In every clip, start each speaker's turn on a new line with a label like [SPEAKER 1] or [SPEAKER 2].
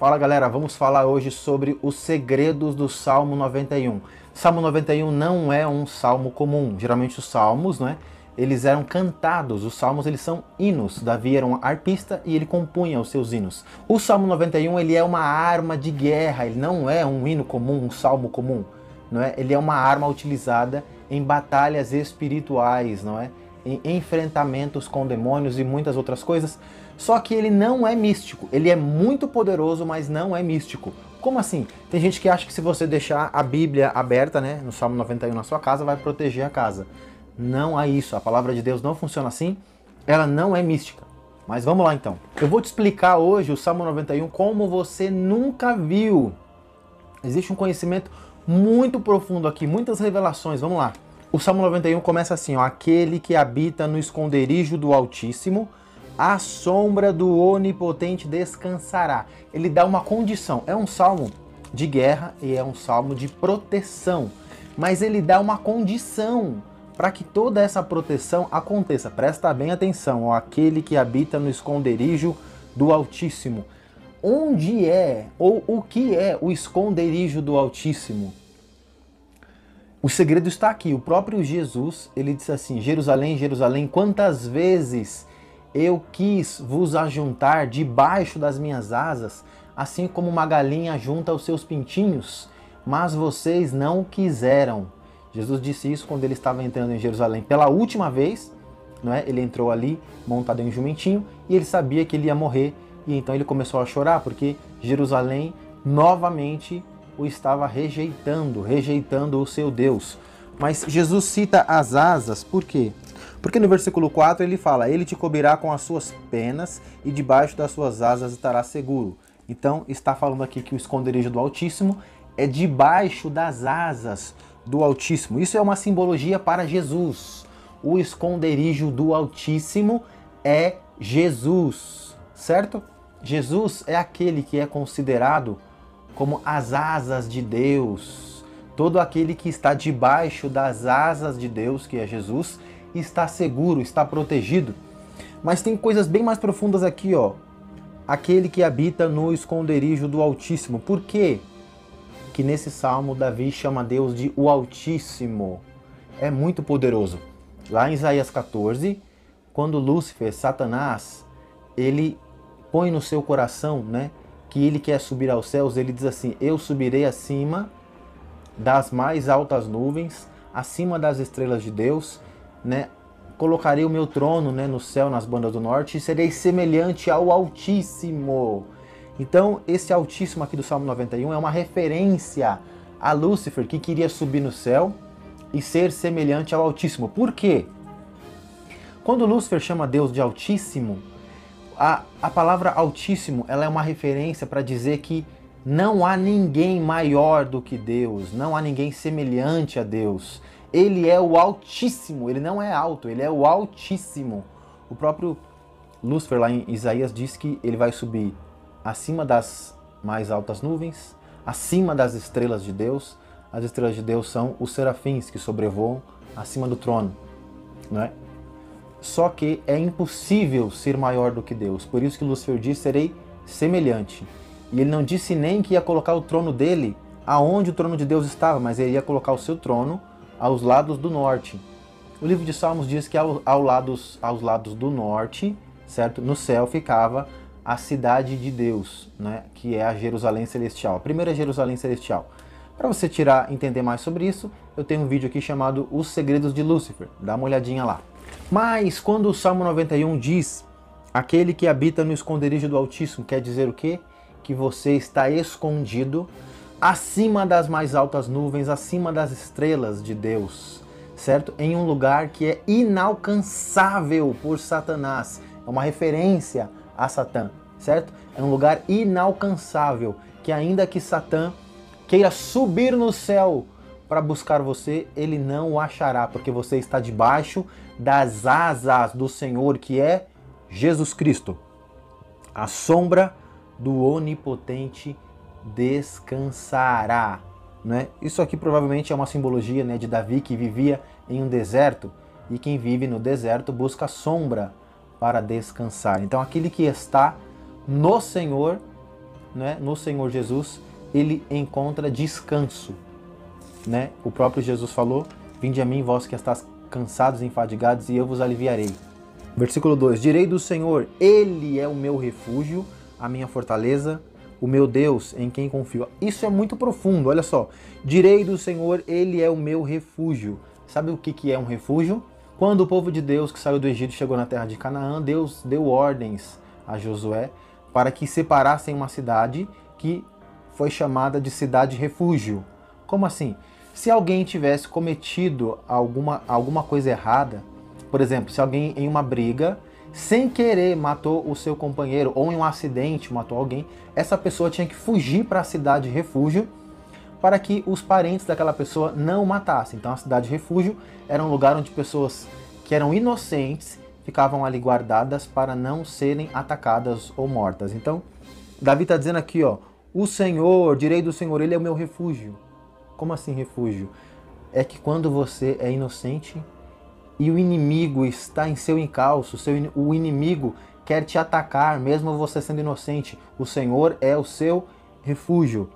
[SPEAKER 1] Fala galera, vamos falar hoje sobre os segredos do Salmo 91. Salmo 91 não é um salmo comum. Geralmente os salmos, não é? Eles eram cantados, os salmos eles são hinos. Davi era um arpista e ele compunha os seus hinos. O Salmo 91 ele é uma arma de guerra, ele não é um hino comum, um salmo comum, não é? Ele é uma arma utilizada em batalhas espirituais, não é? Em enfrentamentos com demônios e muitas outras coisas. Só que ele não é místico, ele é muito poderoso, mas não é místico. Como assim? Tem gente que acha que se você deixar a Bíblia aberta, né, no Salmo 91 na sua casa, vai proteger a casa. Não é isso, a palavra de Deus não funciona assim, ela não é mística. Mas vamos lá então. Eu vou te explicar hoje o Salmo 91 como você nunca viu. Existe um conhecimento muito profundo aqui, muitas revelações, vamos lá. O Salmo 91 começa assim, ó, aquele que habita no esconderijo do Altíssimo, à sombra do Onipotente descansará. Ele dá uma condição. É um salmo de guerra e é um salmo de proteção. Mas ele dá uma condição para que toda essa proteção aconteça. Presta bem atenção. Ó, aquele que habita no esconderijo do Altíssimo. Onde é, ou o que é o esconderijo do Altíssimo? O segredo está aqui. O próprio Jesus, ele disse assim, Jerusalém, Jerusalém, quantas vezes eu quis vos ajuntar debaixo das minhas asas, assim como uma galinha junta os seus pintinhos, mas vocês não quiseram. Jesus disse isso quando ele estava entrando em Jerusalém pela última vez, não é? Ele entrou ali montado em um jumentinho e ele sabia que ele ia morrer, e então ele começou a chorar porque Jerusalém novamente o estava rejeitando o seu Deus. Mas Jesus cita as asas, por quê? Porque no versículo 4 ele fala, ele te cobrirá com as suas penas e debaixo das suas asas estará seguro. Então está falando aqui que o esconderijo do Altíssimo é debaixo das asas do Altíssimo. Isso é uma simbologia para Jesus. O esconderijo do Altíssimo é Jesus, certo? Jesus é aquele que é considerado como as asas de Deus. Todo aquele que está debaixo das asas de Deus, que é Jesus, está seguro, está protegido. Mas tem coisas bem mais profundas aqui, ó. Aquele que habita no esconderijo do Altíssimo. Por quê? Que nesse salmo Davi chama Deus de o Altíssimo. É muito poderoso. Lá em Isaías 14, quando Lúcifer, Satanás, ele põe no seu coração, né, que ele quer subir aos céus, ele diz assim, eu subirei acima das mais altas nuvens, acima das estrelas de Deus, né? Colocarei o meu trono, né, no céu, nas bandas do norte, e serei semelhante ao Altíssimo. Então, esse Altíssimo aqui do Salmo 91 é uma referência a Lúcifer, que queria subir no céu e ser semelhante ao Altíssimo. Por quê? Quando Lúcifer chama Deus de Altíssimo, a palavra Altíssimo ela é uma referência para dizer que não há ninguém maior do que Deus, não há ninguém semelhante a Deus. Ele é o Altíssimo, ele não é alto, ele é o Altíssimo. O próprio Lúcifer lá em Isaías diz que ele vai subir acima das mais altas nuvens, acima das estrelas de Deus. As estrelas de Deus são os serafins que sobrevoam acima do trono, não é? Só que é impossível ser maior do que Deus. Por isso que Lúcifer diz, serei semelhante. E ele não disse nem que ia colocar o trono dele aonde o trono de Deus estava, mas ele ia colocar o seu trono aos lados do norte. O livro de Salmos diz que aos lados do norte, certo? No céu ficava a cidade de Deus, né? Que é a Jerusalém Celestial, a primeira Jerusalém Celestial. Para você entender mais sobre isso, eu tenho um vídeo aqui chamado Os Segredos de Lúcifer. Dá uma olhadinha lá. Mas quando o Salmo 91 diz aquele que habita no esconderijo do Altíssimo, quer dizer o quê? Que você está escondido acima das mais altas nuvens, acima das estrelas de Deus, certo? Em um lugar que é inalcançável por Satanás. É uma referência a Satã, certo? É um lugar inalcançável, que ainda que Satã queira subir no céu para buscar você, ele não o achará, porque você está debaixo das asas do Senhor, que é Jesus Cristo. A sombra do Onipotente descansará, né? Isso aqui provavelmente é uma simbologia, né, de Davi que vivia em um deserto, e quem vive no deserto busca sombra para descansar. Então aquele que está no Senhor né, no Senhor Jesus, ele encontra descanso, né? O próprio Jesus falou: vinde a mim, vós que estáis cansados e enfadigados, e eu vos aliviarei. Versículo 2: direi do Senhor, ele é o meu refúgio, a minha fortaleza, o meu Deus em quem confio. Isso é muito profundo, olha só. Direi do Senhor, ele é o meu refúgio. Sabe o que é um refúgio? Quando o povo de Deus que saiu do Egito chegou na terra de Canaã, Deus deu ordens a Josué para que separassem uma cidade que foi chamada de cidade refúgio. Como assim? Se alguém tivesse cometido alguma coisa errada, por exemplo, se alguém em uma briga, sem querer matou o seu companheiro, ou em um acidente matou alguém, essa pessoa tinha que fugir para a cidade refúgio para que os parentes daquela pessoa não matassem. Então a cidade refúgio era um lugar onde pessoas que eram inocentes ficavam ali guardadas para não serem atacadas ou mortas. Então Davi está dizendo aqui, ó, o Senhor, direi do Senhor, ele é o meu refúgio. Como assim refúgio? É que quando você é inocente e o inimigo está em seu encalço, o inimigo quer te atacar, mesmo você sendo inocente, o Senhor é o seu refúgio.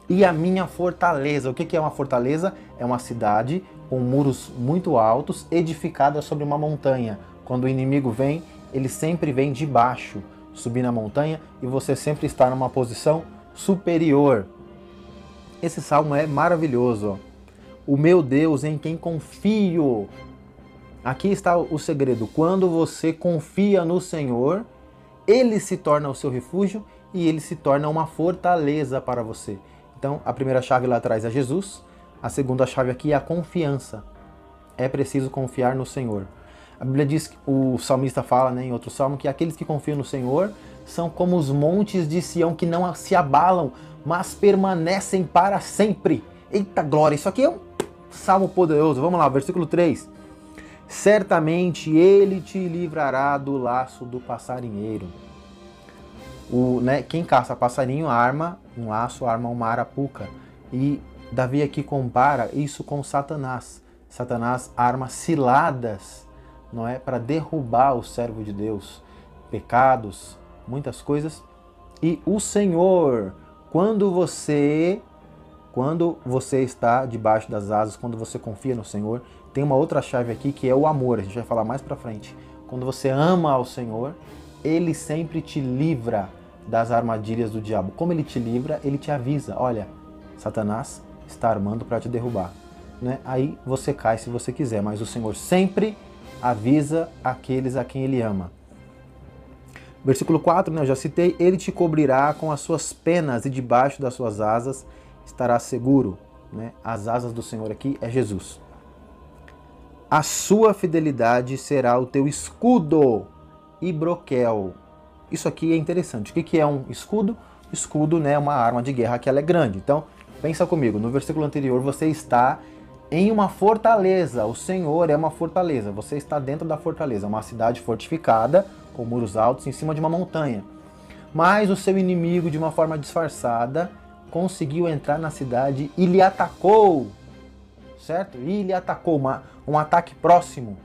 [SPEAKER 1] E a minha fortaleza. O que é uma fortaleza? É uma cidade com muros muito altos, edificada sobre uma montanha. Quando o inimigo vem, ele sempre vem de baixo, subir na montanha, e você sempre está numa posição superior. Esse salmo é maravilhoso. O meu Deus em quem confio. Aqui está o segredo. Quando você confia no Senhor, ele se torna o seu refúgio e ele se torna uma fortaleza para você. Então, a primeira chave lá atrás é Jesus. A segunda chave aqui é a confiança. É preciso confiar no Senhor. A Bíblia diz, que o salmista fala, né, em outro salmo, que aqueles que confiam no Senhor são como os montes de Sião que não se abalam, mas permanecem para sempre. Eita glória, isso aqui é um salmo poderoso. Vamos lá, versículo 3. Certamente ele te livrará do laço do passarinheiro. Quem caça passarinho arma um laço, arma uma arapuca. E Davi aqui compara isso com Satanás. Satanás arma ciladas, não é, para derrubar o servo de Deus. Pecados, muitas coisas. E o Senhor, quando você está debaixo das asas, quando você confia no Senhor, tem uma outra chave aqui que é o amor. A gente vai falar mais pra frente. Quando você ama ao Senhor, ele sempre te livra das armadilhas do diabo. Como ele te livra? Ele te avisa. Olha, Satanás está armando para te derrubar. Né? Aí você cai se você quiser, mas o Senhor sempre avisa aqueles a quem ele ama. Versículo 4, né, eu já citei. Ele te cobrirá com as suas penas e debaixo das suas asas estará seguro. Né? As asas do Senhor aqui é Jesus. A sua fidelidade será o teu escudo e broquel. Isso aqui é interessante. O que é um escudo? Escudo, né, é uma arma de guerra que ela é grande. Então, pensa comigo, no versículo anterior você está em uma fortaleza. O Senhor é uma fortaleza. Você está dentro da fortaleza, uma cidade fortificada, com muros altos, em cima de uma montanha. Mas o seu inimigo, de uma forma disfarçada, conseguiu entrar na cidade e lhe atacou. Certo? E lhe atacou, um ataque próximo,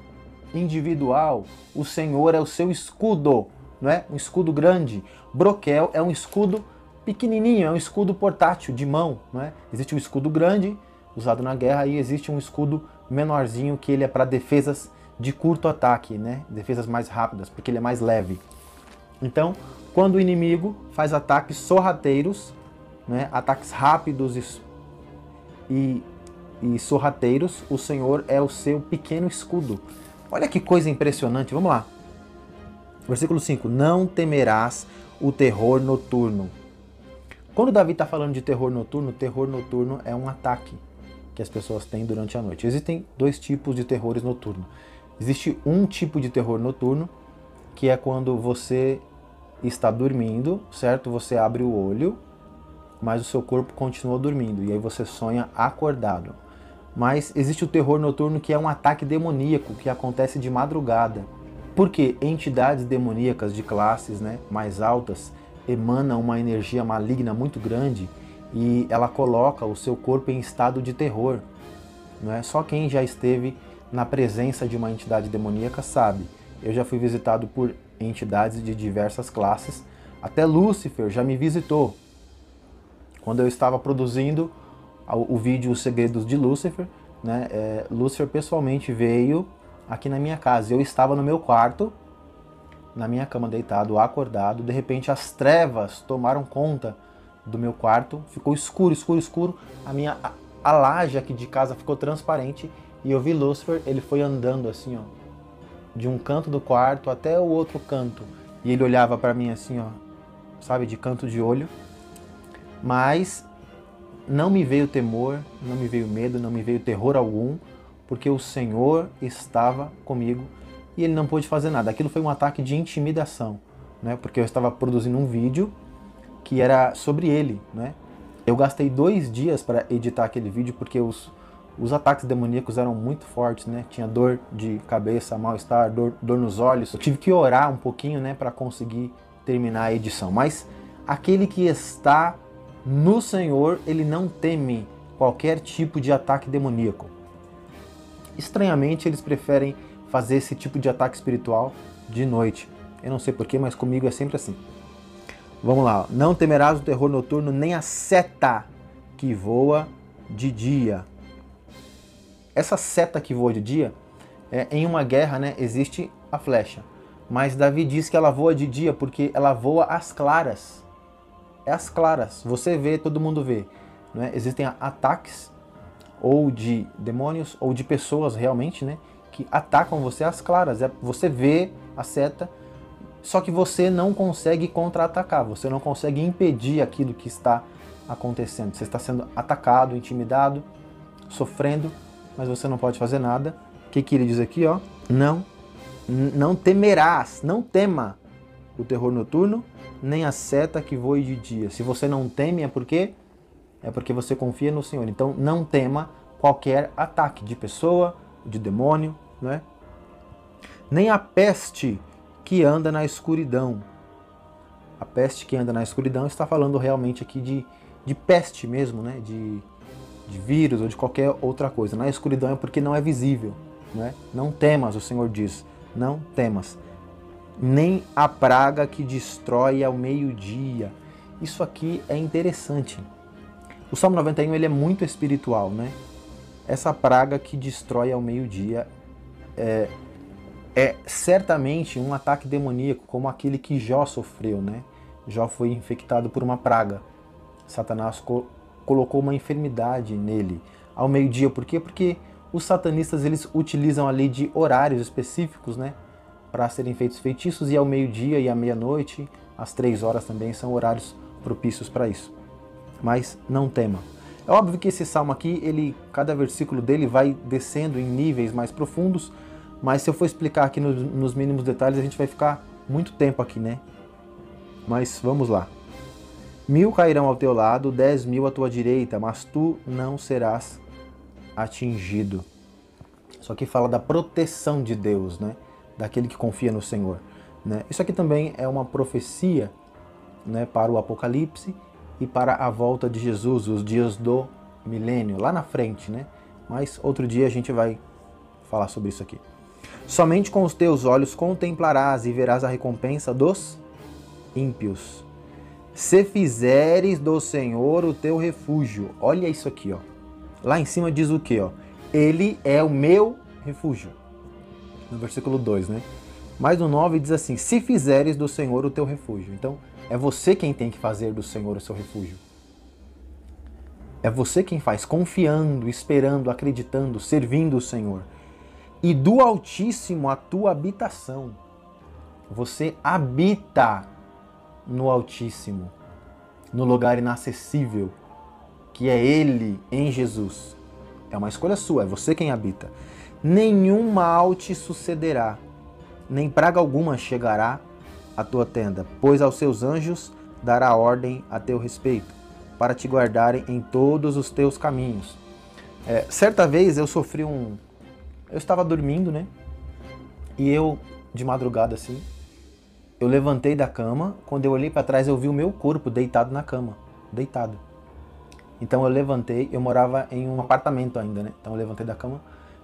[SPEAKER 1] individual. O Senhor é o seu escudo, não é? Um escudo grande. Broquel é um escudo pequenininho, é um escudo portátil, de mão, não é? Existe um escudo grande, usado na guerra, e existe um escudo menorzinho, que ele é para defesas de curto ataque, né? Defesas mais rápidas, porque ele é mais leve. Então, quando o inimigo faz ataques sorrateiros, né? Ataques rápidos e sorrateiros, o Senhor é o seu pequeno escudo. Olha que coisa impressionante, vamos lá. Versículo 5, não temerás o terror noturno. Quando Davi está falando de terror noturno é um ataque que as pessoas têm durante a noite. Existem dois tipos de terrores noturnos. Existe um tipo de terror noturno, que é quando você está dormindo, certo? Você abre o olho, mas o seu corpo continua dormindo, e aí você sonha acordado. Mas existe o terror noturno, que é um ataque demoníaco, que acontece de madrugada. Porque entidades demoníacas de classes, né, mais altas emanam uma energia maligna muito grande e ela coloca o seu corpo em estado de terror. Não é? Só quem já esteve na presença de uma entidade demoníaca sabe. Eu já fui visitado por entidades de diversas classes, até Lúcifer já me visitou. Quando eu estava produzindo o vídeo Os Segredos de Lúcifer, né, Lúcifer pessoalmente veio aqui na minha casa. Eu estava no meu quarto, na minha cama deitado, acordado. De repente as trevas tomaram conta do meu quarto. Ficou escuro, escuro, escuro. A laje aqui de casa ficou transparente. E eu vi Lúcifer, ele foi andando assim, ó, de um canto do quarto até o outro canto. E ele olhava para mim assim, ó, sabe, de canto de olho. Mas não me veio temor, não me veio medo, não me veio terror algum, porque o Senhor estava comigo e ele não pôde fazer nada. Aquilo foi um ataque de intimidação, né? Porque eu estava produzindo um vídeo que era sobre ele, né? Eu gastei 2 dias para editar aquele vídeo porque os ataques demoníacos eram muito fortes, né? Tinha dor de cabeça, mal-estar, dor nos olhos. Eu tive que orar um pouquinho, né, para conseguir terminar a edição. Mas aquele que está no Senhor, ele não teme qualquer tipo de ataque demoníaco. Estranhamente, eles preferem fazer esse tipo de ataque espiritual de noite. Eu não sei porquê, mas comigo é sempre assim. Vamos lá. Não temerás o terror noturno, nem a seta que voa de dia. Essa seta que voa de dia, em uma guerra, né, existe a flecha. Mas Davi diz que ela voa de dia porque ela voa às claras. É às claras. Você vê, todo mundo vê. Né? Existem ataques ou de demônios ou de pessoas realmente, né, que atacam você às claras. Você vê a seta, só que você não consegue contra-atacar. Você não consegue impedir aquilo que está acontecendo. Você está sendo atacado, intimidado, sofrendo, mas você não pode fazer nada. O que ele diz aqui, ó? Não temerás, não tema o terror noturno, nem a seta que voe de dia. Se você não teme, é porque você confia no Senhor. Então não tema qualquer ataque de pessoa, de demônio, né? Nem a peste que anda na escuridão. A peste que anda na escuridão está falando realmente aqui de peste mesmo, né? De vírus ou de qualquer outra coisa. Na escuridão é porque não é visível, né? Não temas, o Senhor diz, não temas. Nem a praga que destrói ao meio-dia. Isso aqui é interessante. O Salmo 91 ele é muito espiritual, né? Essa praga que destrói ao meio-dia é certamente um ataque demoníaco, como aquele que Jó sofreu, né? Jó foi infectado por uma praga. Satanás colocou uma enfermidade nele ao meio-dia. Por quê? Porque os satanistas eles utilizam a lei de horários específicos, né, para serem feitos feitiços, e ao meio-dia e à meia-noite, às 3 horas também são horários propícios para isso. Mas não tema. É óbvio que esse salmo aqui, cada versículo dele vai descendo em níveis mais profundos, mas se eu for explicar aqui nos mínimos detalhes, a gente vai ficar muito tempo aqui, né? Mas vamos lá. 1000 cairão ao teu lado, 10.000 à tua direita, mas tu não serás atingido. Isso aqui fala da proteção de Deus, né? Daquele que confia no Senhor, né? Isso aqui também é uma profecia, né, para o Apocalipse e para a volta de Jesus, os dias do milênio, lá na frente, né? Mas outro dia a gente vai falar sobre isso aqui. Somente com os teus olhos contemplarás e verás a recompensa dos ímpios. Se fizeres do Senhor o teu refúgio. Olha isso aqui, ó. Lá em cima diz o quê, ó? Ele é o meu refúgio. No versículo 2, né? Mas no 9 diz assim: se fizeres do Senhor o teu refúgio. Então, é você quem tem que fazer do Senhor o seu refúgio. É você quem faz, confiando, esperando, acreditando, servindo o Senhor. E do Altíssimo a tua habitação. Você habita no Altíssimo, no lugar inacessível, que é Ele em Jesus. É uma escolha sua, é você quem habita. Nenhum mal te sucederá, nem praga alguma chegará à tua tenda, pois aos seus anjos dará ordem a teu respeito, para te guardarem em todos os teus caminhos. Certa vez eu sofri eu estava dormindo, né? E eu, de madrugada assim, eu levantei da cama, quando eu olhei para trás eu vi o meu corpo deitado na cama, deitado. Então eu levantei, eu morava em um apartamento ainda, né? Então eu levantei da cama,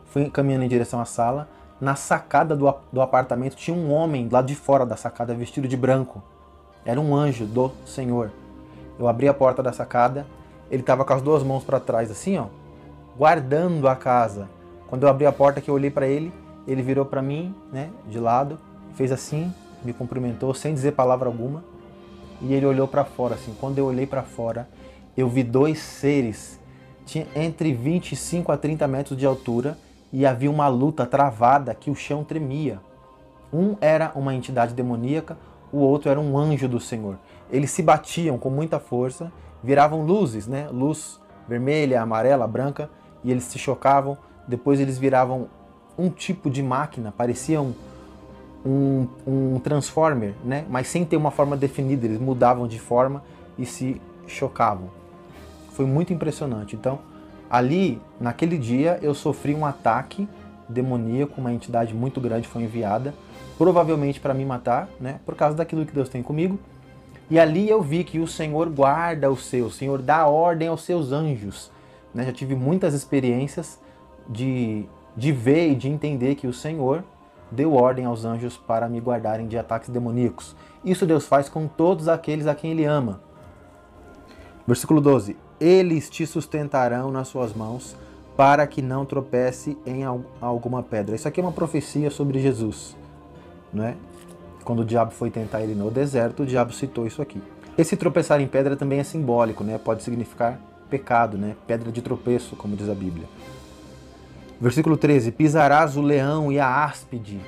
[SPEAKER 1] fui caminhando em direção à sala. Na sacada do apartamento tinha um homem lá de fora da sacada vestido de branco. Era um anjo do Senhor. Eu abri a porta da sacada, ele estava com as duas mãos para trás assim, ó, guardando a casa. Quando eu abri a porta que eu olhei para ele, ele virou para mim, né, de lado, fez assim, me cumprimentou sem dizer palavra alguma, e ele olhou para fora assim. Quando eu olhei para fora, eu vi dois seres, tinha entre 25 a 30 metros de altura, e havia uma luta travada que o chão tremia. Um era uma entidade demoníaca, o outro era um anjo do Senhor. Eles se batiam com muita força, viravam luzes, né? Luz vermelha, amarela, branca, e eles se chocavam. Depois eles viravam um tipo de máquina, pareciam um transformer, né? Mas sem ter uma forma definida, eles mudavam de forma e se chocavam. Foi muito impressionante. Então, ali, naquele dia, eu sofri um ataque demoníaco, uma entidade muito grande foi enviada, provavelmente para me matar, né? Por causa daquilo que Deus tem comigo. E ali eu vi que o Senhor guarda os seus, o Senhor dá ordem aos seus anjos. Né? Já tive muitas experiências de ver e de entender que o Senhor deu ordem aos anjos para me guardarem de ataques demoníacos. Isso Deus faz com todos aqueles a quem Ele ama. Versículo 12. Eles te sustentarão nas suas mãos para que não tropece em alguma pedra. Isso aqui é uma profecia sobre Jesus, né? Quando o diabo foi tentar ele no deserto, o diabo citou isso aqui. Esse tropeçar em pedra também é simbólico, né? Pode significar pecado, né? Pedra de tropeço, como diz a Bíblia. Versículo 13. Pisarás o leão e a áspide.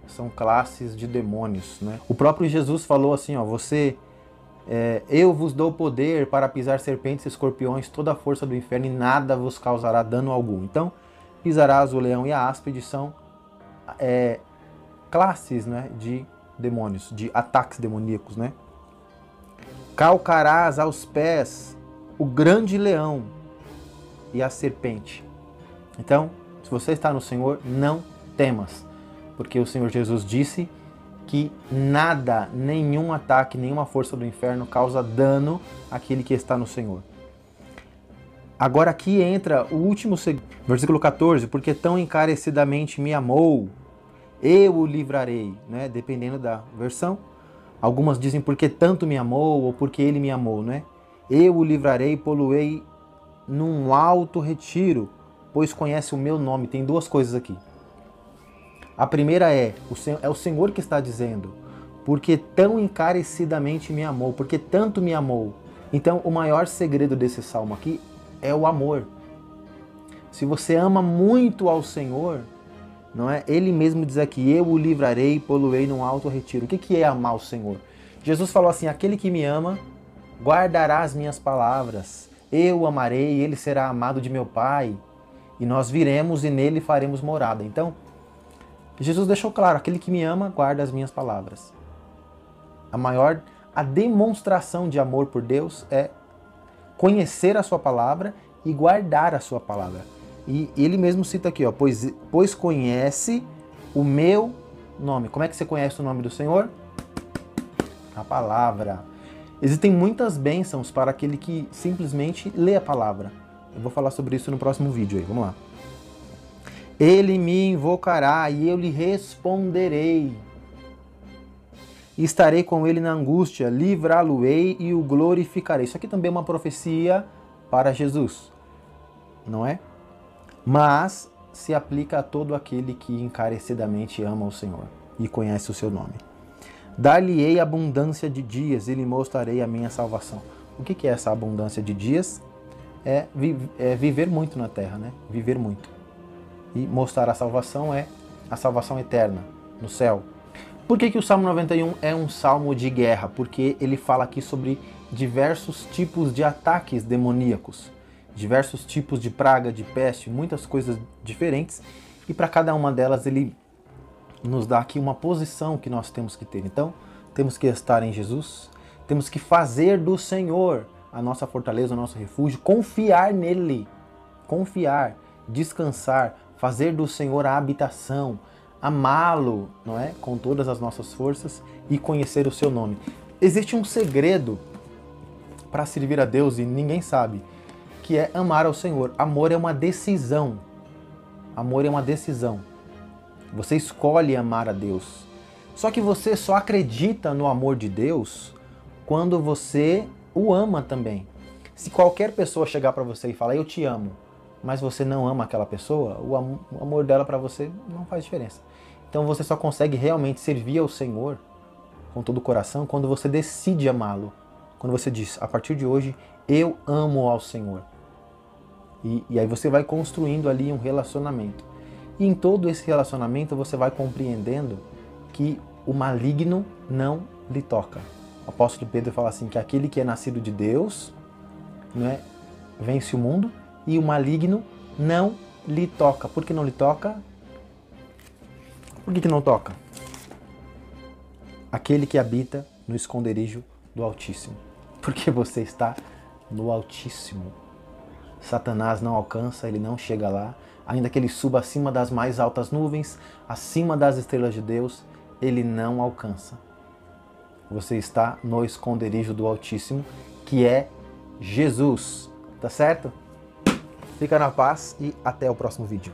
[SPEAKER 1] São classes de demônios, né? O próprio Jesus falou assim, ó, eu vos dou poder para pisar serpentes e escorpiões, toda a força do inferno, e nada vos causará dano algum. Então, pisarás o leão e a áspide são classes, né, de demônios, de ataques demoníacos, né? Calcarás aos pés o grande leão e a serpente. Então, se você está no Senhor, não temas, porque o Senhor Jesus disse que nada, nenhum ataque, nenhuma força do inferno causa dano àquele que está no Senhor. Agora aqui entra o último versículo 14, porque tão encarecidamente me amou, eu o livrarei, né? Dependendo da versão. Algumas dizem porque tanto me amou ou porque ele me amou, né? Eu o livrarei e poluei num alto retiro, pois conhece o meu nome. Tem duas coisas aqui. A primeira é o Senhor que está dizendo, porque tão encarecidamente me amou, porque tanto me amou. Então o maior segredo desse salmo aqui é o amor. Se você ama muito ao Senhor, não é? Ele mesmo diz aqui, eu o livrarei e poluei num alto retiro. O que é amar o Senhor? Jesus falou assim, aquele que me ama guardará as minhas palavras, eu o amarei, ele será amado de meu Pai, e nós viremos e nele faremos morada. Então, Jesus deixou claro, aquele que me ama guarda as minhas palavras. A demonstração de amor por Deus é conhecer a sua palavra e guardar a sua palavra. E ele mesmo cita aqui, ó, pois conhece o meu nome. Como é que você conhece o nome do Senhor? A palavra. Existem muitas bênçãos para aquele que simplesmente lê a palavra. Eu vou falar sobre isso no próximo vídeo aí, vamos lá. Ele me invocará e eu lhe responderei. Estarei com ele na angústia, livrá-lo-ei e o glorificarei. Isso aqui também é uma profecia para Jesus, não é? Mas se aplica a todo aquele que encarecidamente ama o Senhor e conhece o seu nome. Dar-lhe-ei abundância de dias e lhe mostrarei a minha salvação. O que é essa abundância de dias? É viver muito na terra, né? Viver muito. E mostrar a salvação é a salvação eterna, no céu. Por que o Salmo 91 é um salmo de guerra? Porque ele fala aqui sobre diversos tipos de ataques demoníacos, diversos tipos de praga, de peste, muitas coisas diferentes, e para cada uma delas ele nos dá aqui uma posição que nós temos que ter. Então, temos que estar em Jesus, temos que fazer do Senhor a nossa fortaleza, o nosso refúgio, confiar nele, confiar, descansar, fazer do Senhor a habitação, amá-lo, não é? Com todas as nossas forças e conhecer o seu nome. Existe um segredo para servir a Deus e ninguém sabe, que é amar ao Senhor. Amor é uma decisão. Amor é uma decisão. Você escolhe amar a Deus. Só que você só acredita no amor de Deus quando você o ama também. Se qualquer pessoa chegar para você e falar, eu te amo, mas você não ama aquela pessoa, o amor dela para você não faz diferença. Então você só consegue realmente servir ao Senhor com todo o coração quando você decide amá-lo. Quando você diz, a partir de hoje, eu amo ao Senhor. E aí você vai construindo ali um relacionamento. E em todo esse relacionamento você vai compreendendo que o maligno não lhe toca. O apóstolo Pedro fala assim, que aquele que é nascido de Deus, né, vence o mundo, e o maligno não lhe toca. Por que não lhe toca? Por que não toca? Aquele que habita no esconderijo do Altíssimo. Porque você está no Altíssimo. Satanás não alcança, ele não chega lá. Ainda que ele suba acima das mais altas nuvens, acima das estrelas de Deus, ele não alcança. Você está no esconderijo do Altíssimo, que é Jesus. Tá certo? Fica na paz e até o próximo vídeo.